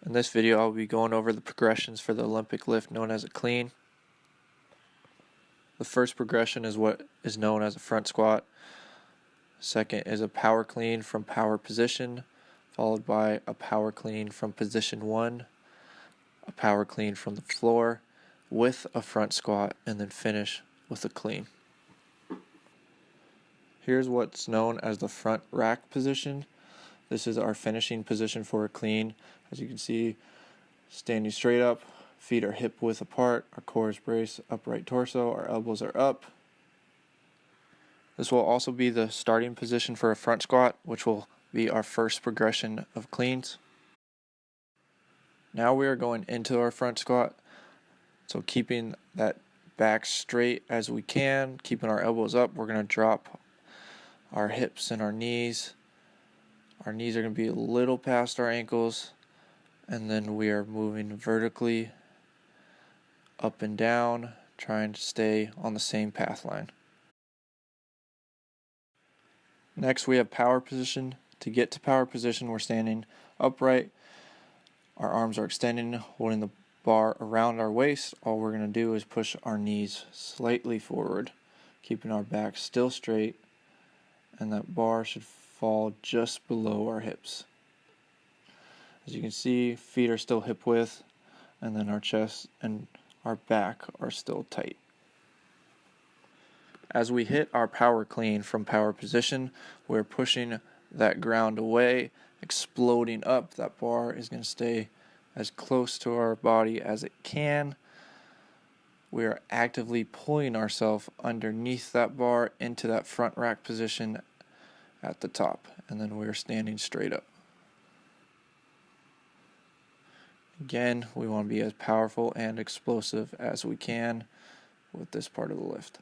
In this video, I'll be going over the progressions for the Olympic lift known as a clean. The first progression is what is known as a front squat. Second is a power clean from power position, followed by a power clean from position 1, a power clean from the floor with a front squat, and then finish with a clean. Here's what's known as the front rack position. This is our finishing position for a clean. As you can see, standing straight up, feet are hip width apart, our core is braced, upright torso, our elbows are up. This will also be the starting position for a front squat, which will be our first progression of cleans. Now we are going into our front squat. So keeping that back straight as we can, keeping our elbows up, we're going to drop our hips and our knees. Our knees are going to be a little past our ankles, and then we are moving vertically up and down, trying to stay on the same path line. Next, we have power position. To get to power position, we're standing upright. Our arms are extended, holding the bar around our waist. All we're going to do is push our knees slightly forward, keeping our back still straight, and that bar should fall just below our hips. As you can see, feet are still hip width, and then our chest and our back are still tight. As we hit our power clean from power position, we're pushing that ground away, exploding up. That bar is going to stay as close to our body as it can. We are actively pulling ourselves underneath that bar into that front rack position at the top, and then we're standing straight up. Again, we want to be as powerful and explosive as we can with this part of the lift.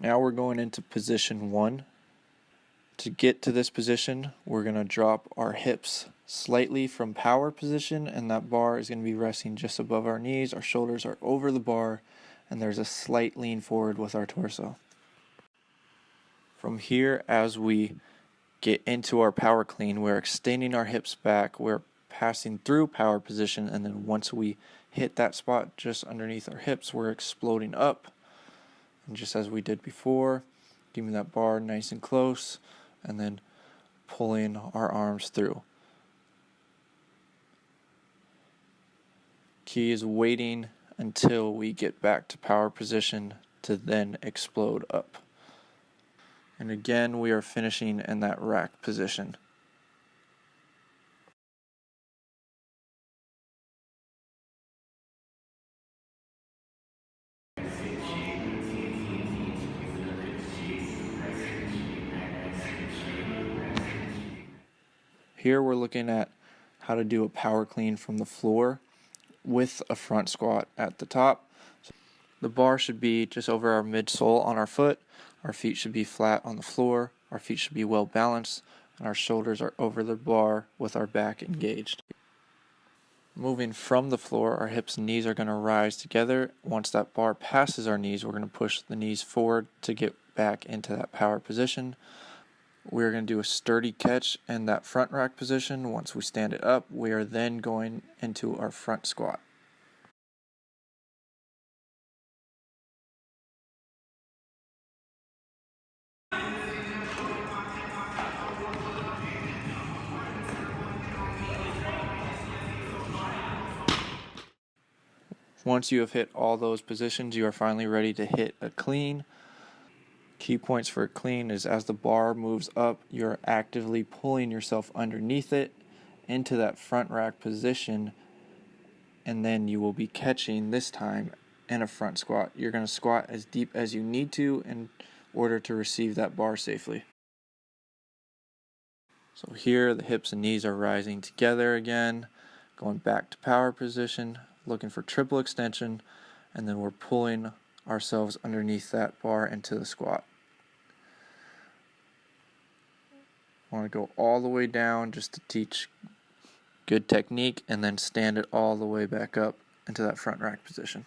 Now we're going into position 1. To get to this position, we're going to drop our hips slightly from power position, and that bar is going to be resting just above our knees. Our shoulders are over the bar, and there's a slight lean forward with our torso. From here, as we get into our power clean, we're extending our hips back, we're passing through power position, and then once we hit that spot just underneath our hips, we're exploding up. And just as we did before, keeping that bar nice and close, and then pulling our arms through. Key is waiting until we get back to power position to then explode up. And again, we are finishing in that rack position. Here we're looking at how to do a power clean from the floor with a front squat at the top. So the bar should be just over our midsole on our foot. Our feet should be flat on the floor. Our feet should be well balanced, and our shoulders are over the bar with our back engaged. Moving from the floor, our hips and knees are going to rise together. Once that bar passes our knees, we're going to push the knees forward to get back into that power position. We're going to do a sturdy catch in that front rack position. Once we stand it up, we are then going into our front squat. Once you have hit all those positions, you are finally ready to hit a clean. Key points for a clean is as the bar moves up, you're actively pulling yourself underneath it into that front rack position, and then you will be catching this time in a front squat. You're going to squat as deep as you need to in order to receive that bar safely. So here the hips and knees are rising together again, going back to power position, looking for triple extension, and then we're pulling ourselves underneath that bar into the squat. I want to go all the way down just to teach good technique, and then stand it all the way back up into that front rack position.